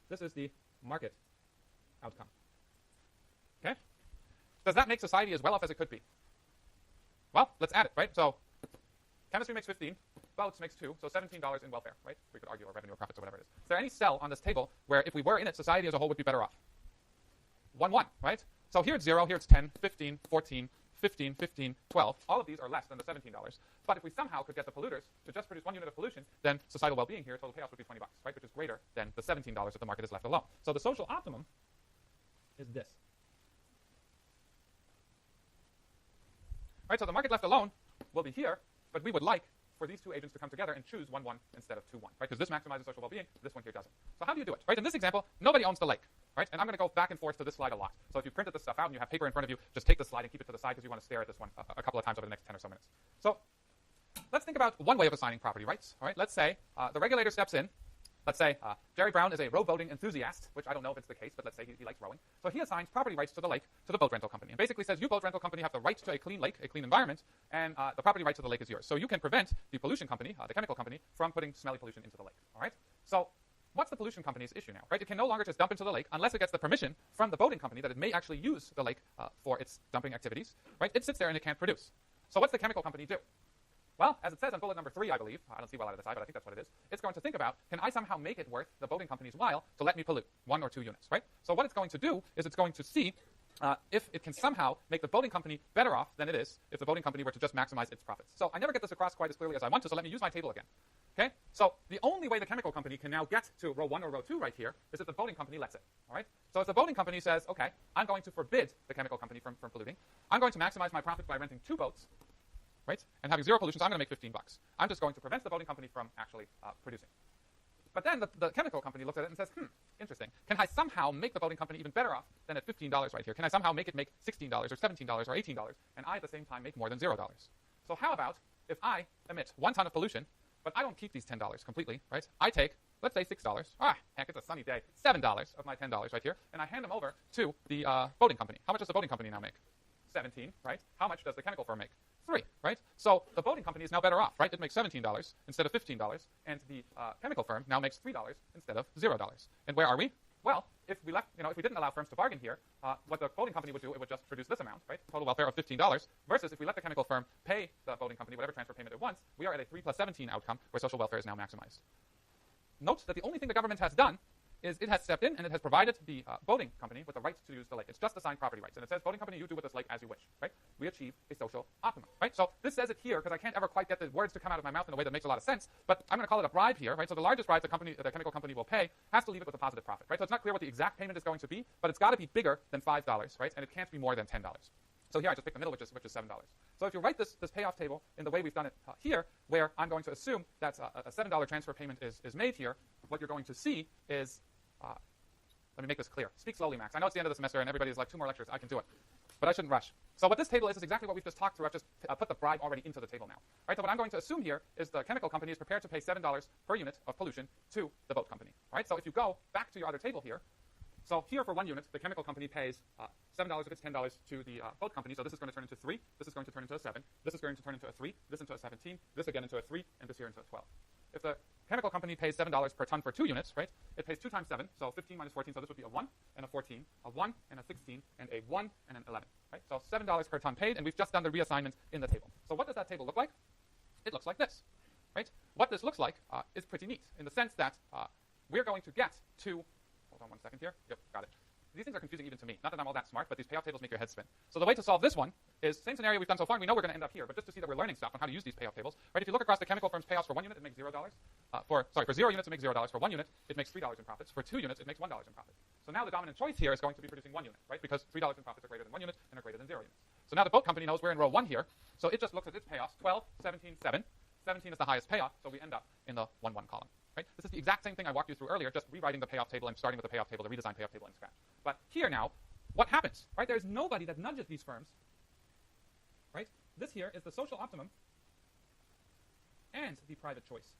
This is the market outcome. Okay? Does that make society as well off as it could be? Well, let's add it, right? So chemistry makes 15, boats makes 2, so $17 in welfare, right? We could argue, or revenue or profits or whatever it is. Is there any cell on this table where if we were in it, society as a whole would be better off? 1, 1, right? So here it's 0, here it's 10, 15, 14, 15, 15, 12. All of these are less than the $17. But if we somehow could get the polluters to just produce 1 unit of pollution, then societal well-being here, total payoff would be $20, right? Which is greater than the $17 that the market is left alone. So the social optimum is this. Right, so the market left alone will be here, but we would like for these two agents to come together and choose 1, 1 instead of 2, 1, right? Because this maximizes social well-being, this one here doesn't. So how do you do it, right? In this example, nobody owns the lake, right? And I'm going to go back and forth to this slide a lot. So if you printed this stuff out and you have paper in front of you, just take this slide and keep it to the side because you want to stare at this one a couple of times over the next 10 or so minutes. So let's think about one way of assigning property rights, all right? Let's say the regulator steps in. Let's say Jerry Brown is a rowboating enthusiast, which I don't know if it's the case, but let's say he likes rowing. So he assigns property rights to the lake to the boat rental company and basically says, you boat rental company have the right to a clean lake, a clean environment, and the property rights to the lake is yours. So you can prevent the pollution company, the chemical company, from putting smelly pollution into the lake, all right? So what's the pollution company's issue now, right? It can no longer just dump into the lake unless it gets the permission from the boating company that it may actually use the lake for its dumping activities, right? It sits there and it can't produce. So what's the chemical company do? Well, as it says on bullet number 3, I believe, I don't see well out of this eye, but I think that's what it is, it's going to think about, can I somehow make it worth the boating company's while to let me pollute 1 or 2 units, right? So what it's going to do is it's going to see if it can somehow make the boating company better off than it is if the boating company were to just maximize its profits. So I never get this across quite as clearly as I want to, so let me use my table again. Okay? So the only way the chemical company can now get to row 1 or row 2 right here is if the boating company lets it, all right? So if the boating company says, okay, I'm going to forbid the chemical company from polluting, I'm going to maximize my profit by renting 2 boats, right? And having 0 pollution, so I'm going to make $15. I'm just going to prevent the boating company from actually producing. But then the chemical company looks at it and says, interesting. Can I somehow make the boating company even better off than at $15 right here? Can I somehow make it make $16 or $17 or $18, and I at the same time make more than $0? So how about if I emit 1 ton of pollution, but I don't keep these $10 completely, right? I take, let's say $6. Heck, it's a sunny day. $7 of my $10 right here, and I hand them over to the boating company. How much does the boating company now make? 17, right? How much does the chemical firm make? 3, right? So the boating company is now better off, right? It makes $17 instead of $15, and the chemical firm now makes $3 instead of $0. And where are we? Well, if we left, if we didn't allow firms to bargain here, what the boating company would do, it would just produce this amount, right? Total welfare of $15, versus if we let the chemical firm pay the boating company whatever transfer payment it wants, we are at a 3 plus 17 outcome where social welfare is now maximized. Note that the only thing the government has done is it has stepped in and it has provided the boating company with the right to use the lake. It's just assigned property rights. And it says, boating company, you do with this lake as you wish, right? We achieve a social optimum, right? So this says it here because I can't ever quite get the words to come out of my mouth in a way that makes a lot of sense, but I'm going to call it a bribe here, right? So the largest bribe the chemical company will pay has to leave it with a positive profit, right? So it's not clear what the exact payment is going to be, but it's got to be bigger than $5, right? And it can't be more than $10. So here I just pick the middle, which is $7. So if you write this payoff table in the way we've done it here, where I'm going to assume that a $7 transfer payment is made here, what you're going to see is let me make this clear. Speak slowly, Max. I know it's the end of the semester and everybody's like, 2 more lectures. I can do it. But I shouldn't rush. So what this table is exactly what we've just talked through. I've just put the bribe already into the table now. Right? So what I'm going to assume here is the chemical company is prepared to pay $7 per unit of pollution to the boat company. Right? So if you go back to your other table here, so here for 1 unit, the chemical company pays $7 if it's $10 to the boat company. So this is going to turn into 3. This is going to turn into a 7. This is going to turn into a 3. This into a 17. This again into a 3. And this here into a 12. If the chemical company pays $7 per ton for 2 units, right? It pays 2 times 7, so 15 minus 14, so this would be a 1 and a 14, a 1 and a 16, and a 1 and an 11, right? So $7 per ton paid, and we've just done the reassignment in the table. So what does that table look like? It looks like this, right? What this looks like is pretty neat in the sense that we're going to get to, hold on 1 second here. Yep, got it. These things are confusing even to me. Not that I'm all that smart, but these payoff tables make your head spin. So the way to solve this one is same scenario we've done so far, and we know we're going to end up here, but just to see that we're learning stuff on how to use these payoff tables, right? If you look across the chemical firm's payoffs for 1 unit, it makes $0. For 0 units, it makes $0. For 1 unit, it makes $3 in profits. For 2 units, it makes $1 in profit. So now the dominant choice here is going to be producing 1 unit, right? Because $3 in profits are greater than 1 unit and are greater than 0 units. So now the boat company knows we're in row 1 here, so it just looks at its payoffs, 12, 17, 7. 17 is the highest payoff, so we end up in the 1, 1 column. Right? This is the exact same thing I walked you through earlier, just rewriting the payoff table and starting with the payoff table, the redesigned payoff table in scratch. But here now, what happens? Right? There's nobody that nudges these firms. Right? This here is the social optimum and the private choice.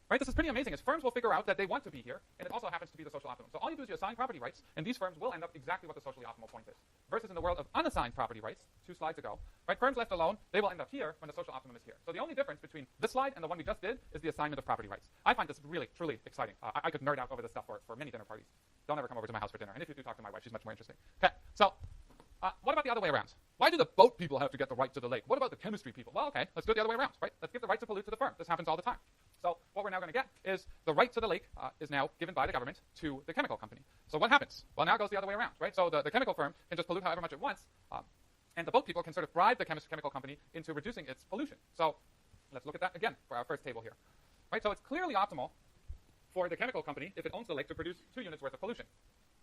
Right? This is pretty amazing. Is firms will figure out that they want to be here, and it also happens to be the social optimum. So all you do is you assign property rights, and these firms will end up exactly what the socially optimal point is. Versus in the world of unassigned property rights, 2 slides ago, right? Firms left alone, they will end up here when the social optimum is here. So the only difference between this slide and the one we just did is the assignment of property rights. I find this really, truly exciting. I could nerd out over this stuff for many dinner parties. Don't ever come over to my house for dinner. And if you do, talk to my wife. She's much more interesting. Okay, so what about the other way around? Why do the boat people have to get the right to the lake? What about the chemistry people? Well, okay, let's do it the other way around, right? Let's give the right to pollute to the firm. This happens all the time. So what we're now going to get is the right to the lake is now given by the government to the chemical company. So what happens? Well, now it goes the other way around, right? So the chemical firm can just pollute however much it wants, and the boat people can sort of bribe the chemical company into reducing its pollution. So let's look at that again for our first table here, right? So it's clearly optimal for the chemical company, if it owns the lake, to produce 2 units worth of pollution.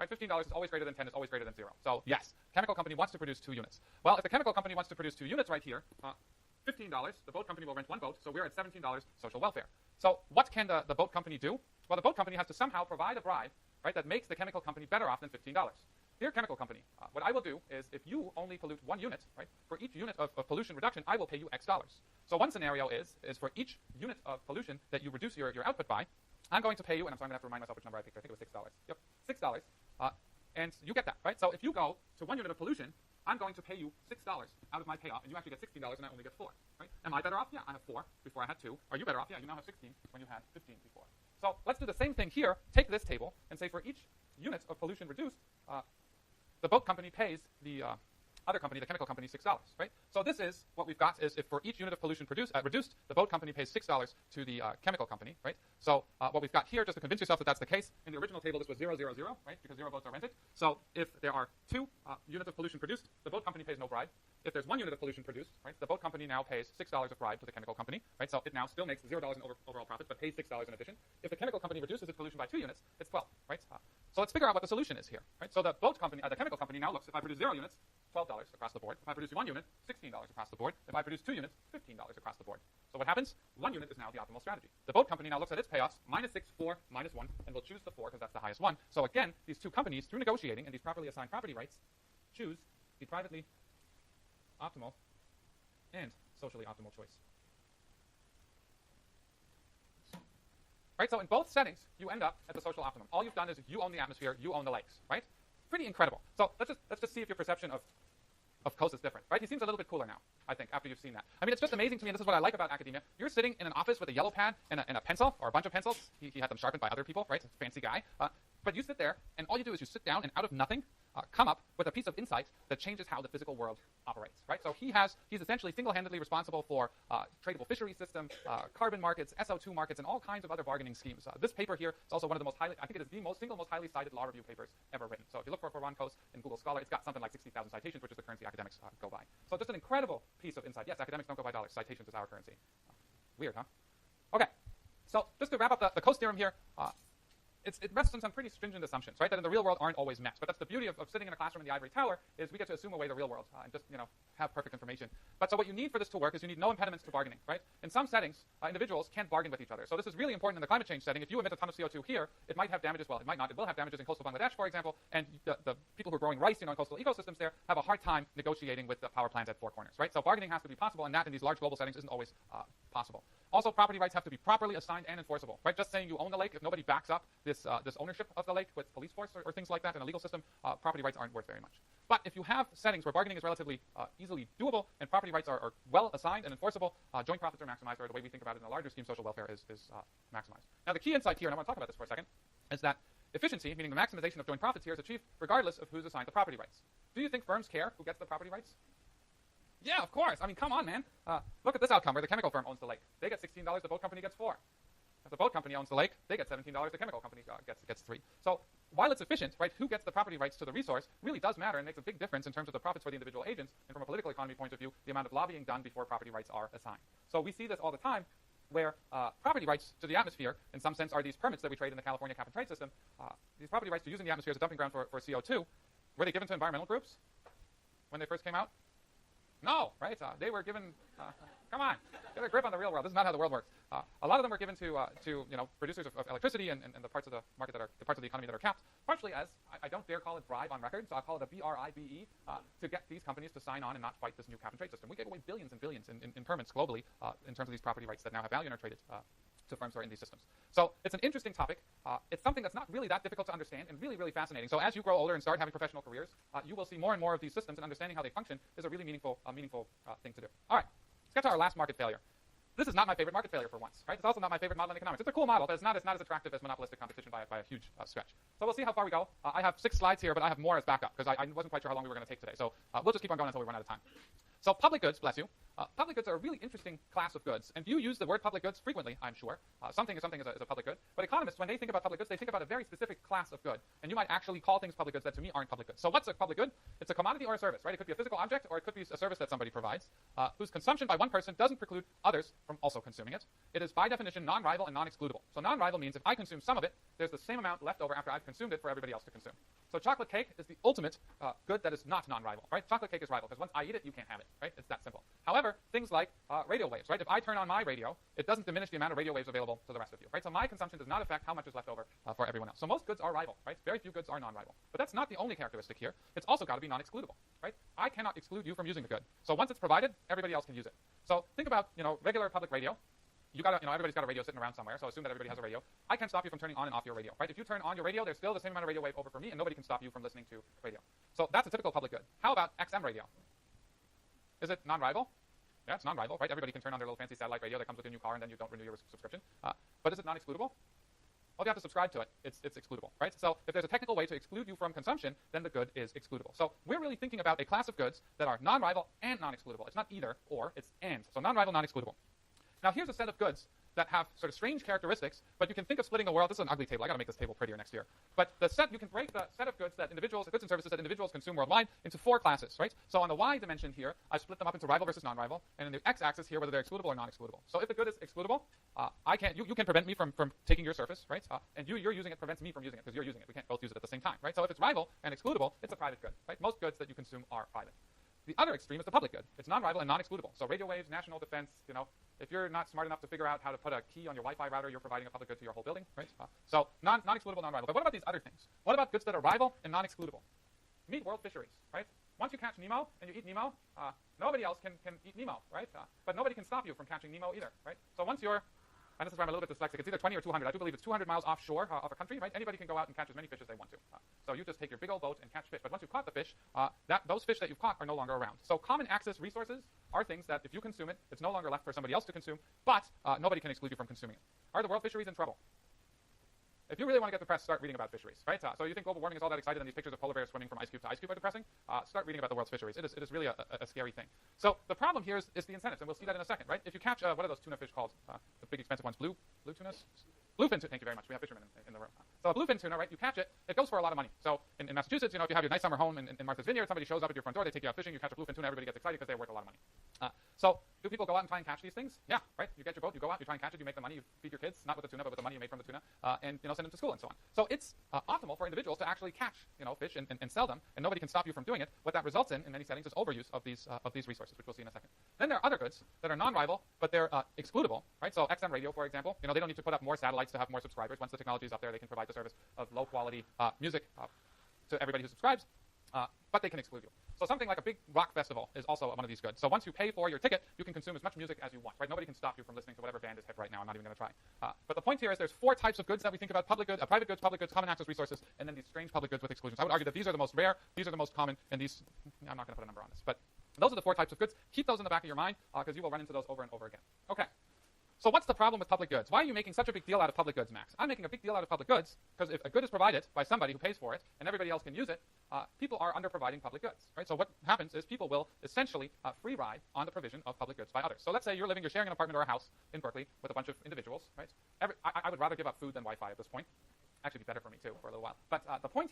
Right? $15 is always greater than 10 is always greater than 0. So yes, chemical company wants to produce 2 units. Well, if the chemical company wants to produce 2 units right here, $15, the boat company will rent 1 boat, so we're at $17 social welfare. So what can the boat company do? Well, the boat company has to somehow provide a bribe, right, that makes the chemical company better off than $15. Dear chemical company, what I will do is if you only pollute 1 unit, right, for each unit of pollution reduction, I will pay you X dollars. So one scenario is for each unit of pollution that you reduce your output by, I'm going to pay you, and I'm going to have to remind myself which number I picked. I think it was $6. Yep, $6. And you get that, right? So if you go to 1 unit of pollution, I'm going to pay you $6 out of my payoff, and you actually get $16, and I only get 4, right? Am I better off? Yeah, I have 4 before I had 2. Are you better off? Yeah, you now have 16 when you had 15 before. So let's do the same thing here. Take this table and say for each unit of pollution reduced, the boat company pays the other company, the chemical company, $6, right? So this is what we've got is if for each unit of pollution reduced, the boat company pays $6 to the chemical company, right? So what we've got here, just to convince yourself that that's the case, in the original table this was 0, 0, 0, right? Because 0 boats are rented. So if there are 2 units of pollution produced, the boat company pays no bribe. If there's 1 unit of pollution produced, right, the boat company now pays $6 of bribe to the chemical company, right? So it now still makes $0 in overall profits, but pays $6 in addition. If the chemical company reduces its pollution by 2 units, it's 12, right? So let's figure out what the solution is here, right? So the boat company, the chemical company now looks, if I produce 0 units, $12 across the board. If I produce 1 unit, $16 across the board. If I produce 2 units, $15 across the board. So what happens? 1 unit is now the optimal strategy. The boat company now looks at its payoffs, -6, 4, -1, and will choose the 4 because that's the highest one. So again, these 2 companies, through negotiating and these properly assigned property rights, choose the privately optimal and socially optimal choice. Right? So in both settings, you end up at the social optimum. All you've done is you own the atmosphere, you own the lakes, right? Pretty incredible. So let's just see if your perception of Coase is different, right? He seems a little bit cooler now, I think, after you've seen that. I mean, it's just amazing to me, and this is what I like about academia. You're sitting in an office with a yellow pad and a pencil, or a bunch of pencils. He had them sharpened by other people, right? Fancy guy. But you sit there, and all you do is you sit down, and out of nothing, come up with a piece of insight that changes how the physical world operates, right? So he's essentially single-handedly responsible for tradable fisheries system, carbon markets, SO2 markets, and all kinds of other bargaining schemes. This paper here is also one of the most highly, I think it is the single most highly cited law review papers ever written. So if you look for Ron Coase in Google Scholar, it's got something like 60,000 citations, which is the currency academics go by. So just an incredible piece of insight. Yes, academics don't go by dollars. Citations is our currency. Weird, huh? Okay. So just to wrap up the Coase theorem here, it rests on some pretty stringent assumptions, right, that in the real world aren't always met. But that's the beauty of sitting in a classroom in the ivory tower is we get to assume away the real world and just, have perfect information. But so what you need for this to work is you need no impediments to bargaining, right? In some settings, individuals can't bargain with each other. So this is really important in the climate change setting. If you emit a ton of CO2 here, it might have damages. Well, it might not. It will have damages in coastal Bangladesh, for example. And the people who are growing rice, in coastal ecosystems there have a hard time negotiating with the power plants at Four Corners, right? So bargaining has to be possible, and that in these large global settings isn't always possible. Also, property rights have to be properly assigned and enforceable, right? Just saying you own the lake, if nobody backs up this ownership of the lake with police force or things like that in a legal system, property rights aren't worth very much. But if you have settings where bargaining is relatively easily doable and property rights are well assigned and enforceable, joint profits are maximized, or the way we think about it in a larger scheme, social welfare is maximized. Now, the key insight here, and I want to talk about this for a second, is that efficiency, meaning the maximization of joint profits here, is achieved regardless of who's assigned the property rights. Do you think firms care who gets the property rights? Yeah, of course. I mean, come on, man. Look at this outcome where the chemical firm owns the lake. They get $16, the boat company gets 4. If the boat company owns the lake, they get $17, the chemical company gets 3. So while it's efficient, right, who gets the property rights to the resource really does matter and makes a big difference in terms of the profits for the individual agents, and from a political economy point of view, the amount of lobbying done before property rights are assigned. So we see this all the time where property rights to the atmosphere, in some sense, are these permits that we trade in the California cap-and-trade system. These property rights to using the atmosphere as a dumping ground for CO2, were they given to environmental groups when they first came out? No, right? They were given. Come on, get a grip on the real world. This is not how the world works. A lot of them were given to producers of electricity and the parts of the market the parts of the economy that are capped. Partially as I don't dare call it bribe on record, so I'll call it a BRIBE to get these companies to sign on and not fight this new cap and trade system. We gave away billions and billions in permits globally in terms of these property rights that now have value and are traded to firms who are in these systems. So it's an interesting topic. It's something that's not really that difficult to understand and really, really fascinating. So as you grow older and start having professional careers, you will see more and more of these systems, and understanding how they function is a really meaningful thing to do. All right, let's get to our last market failure. This is not my favorite market failure for once, right? It's also not my favorite model in economics. It's a cool model, but it's not as attractive as monopolistic competition by a huge stretch. So we'll see how far we go. I have 6 slides here, but I have more as backup because I wasn't quite sure how long we were going to take today. So we'll just keep on going until we run out of time. So public goods, bless you. Public goods are a really interesting class of goods, and you use the word public goods frequently, I'm sure. Something is a public good. But economists, when they think about public goods, they think about a very specific class of good, and you might actually call things public goods that to me aren't public goods. So what's a public good? It's a commodity or a service, right? It could be a physical object, or it could be a service that somebody provides, whose consumption by one person doesn't preclude others from also consuming it. It is by definition non-rival and non-excludable. So non-rival means if I consume some of it, there's the same amount left over after I've consumed it for everybody else to consume. So chocolate cake is the ultimate good that is not non-rival, right? Chocolate cake is rival because once I eat it, you can't have it, right? It's that simple. However, things like radio waves, right? If I turn on my radio, it doesn't diminish the amount of radio waves available to the rest of you, right? So my consumption does not affect how much is left over for everyone else. So most goods are rival, right? Very few goods are non-rival. But that's not the only characteristic here. It's also got to be non-excludable, right? I cannot exclude you from using the good. So once it's provided, everybody else can use it. So think about, regular public radio. Everybody's got a radio sitting around somewhere, so assume that everybody has a radio. I can't stop you from turning on and off your radio, right? If you turn on your radio, there's still the same amount of radio wave over for me, and nobody can stop you from listening to radio. So that's a typical public good. How about XM radio? Is it non-rival? Yeah, it's non-rival, right? Everybody can turn on their little fancy satellite radio that comes with your new car, and then you don't renew your subscription. But is it non-excludable? Well, you have to subscribe to it. It's excludable, right? So if there's a technical way to exclude you from consumption, then the good is excludable. So we're really thinking about a class of goods that are non-rival and non-excludable. It's not either or, it's and. So non-rival, non-excludable. Now here's a set of goods that have sort of strange characteristics, but you can think of splitting the world. This is an ugly table. I got to make this table prettier next year. But you can break the set of goods and services that individuals consume worldwide into 4 classes, right? So on the Y dimension here, I've split them up into rival versus non-rival, and in the X-axis here, whether they're excludable or non-excludable. So if the good is excludable, you can prevent me from taking your surface, right? And you're using it prevents me from using it because you're using it. We can't both use it at the same time, right? So if it's rival and excludable, it's a private good, right? Most goods that you consume are private. The other extreme is the public good. It's non-rival and non-excludable. So radio waves, national defense, if you're not smart enough to figure out how to put a key on your Wi-Fi router, you're providing a public good to your whole building, right? So non-excludable, non-rival. But what about these other things? What about goods that are rival and non-excludable? Meet world fisheries, right? Once you catch Nemo and you eat Nemo, nobody else can eat Nemo, right? But nobody can stop you from catching Nemo either, right? So once you're, and this is where I'm a little bit dyslexic, it's either 20 or 200. I do believe it's 200 miles offshore of a country, right? Anybody can go out and catch as many fish as they want to. So you just take your big old boat and catch fish. But once you've caught the fish, those fish that you've caught are no longer around. So common access resources are things that if you consume it, it's no longer left for somebody else to consume, but nobody can exclude you from consuming it. Are the world fisheries in trouble? If you really want to get depressed, start reading about fisheries, right? So you think global warming is all that excited, and these pictures of polar bears swimming from ice cube to ice cube are depressing? Start reading about the world's fisheries. It is really a scary thing. So the problem here is the incentives, and we'll see that in a second, right? If you catch, what are those tuna fish called? The big expensive ones, blue tunas? Bluefin tuna, thank you very much. We have fishermen in the room. So a bluefin tuna, right, you catch it, it goes for a lot of money. So in Massachusetts, if you have your nice summer home in Martha's Vineyard, somebody shows up at your front door, they take you out fishing, you catch a bluefin tuna, everybody gets excited because they're worth a lot of money. So do people go out and try and catch these things? Yeah, right? You get your boat, you go out, you try and catch it, you make the money, you feed your kids, not with the tuna, but with the money you made from the tuna, and send them to school and so on. So it's optimal for individuals to actually catch fish and sell them, and nobody can stop you from doing it. What that results in many settings is overuse of these resources, which we'll see in a second. Then there are other goods that are non-rival, but they're excludable, right? So XM radio, for example, they don't need to put up more satellites to have more subscribers. Once the technology is up there, they can provide the service of low-quality music to everybody who subscribes, but they can exclude you. So something like a big rock festival is also one of these goods. So once you pay for your ticket, you can consume as much music as you want, right? Nobody can stop you from listening to whatever band is hip right now. I'm not even going to try. But the point here is there's 4 types of goods that we think about: private goods, common access resources, and then these strange public goods with exclusions. I would argue that these are the most rare, these are the most common, and these, I'm not going to put a number on this, but those are the 4 types of goods. Keep those in the back of your mind because you will run into those over and over again. Okay. So what's the problem with public goods? Why are you making such a big deal out of public goods, Max? I'm making a big deal out of public goods because if a good is provided by somebody who pays for it and everybody else can use it, people are under-providing public goods, right? So what happens is people will essentially free ride on the provision of public goods by others. So let's say you're sharing an apartment or a house in Berkeley with a bunch of individuals, right? I would rather give up food than Wi-Fi at this point. Actually, be better for me too for a little while. But the point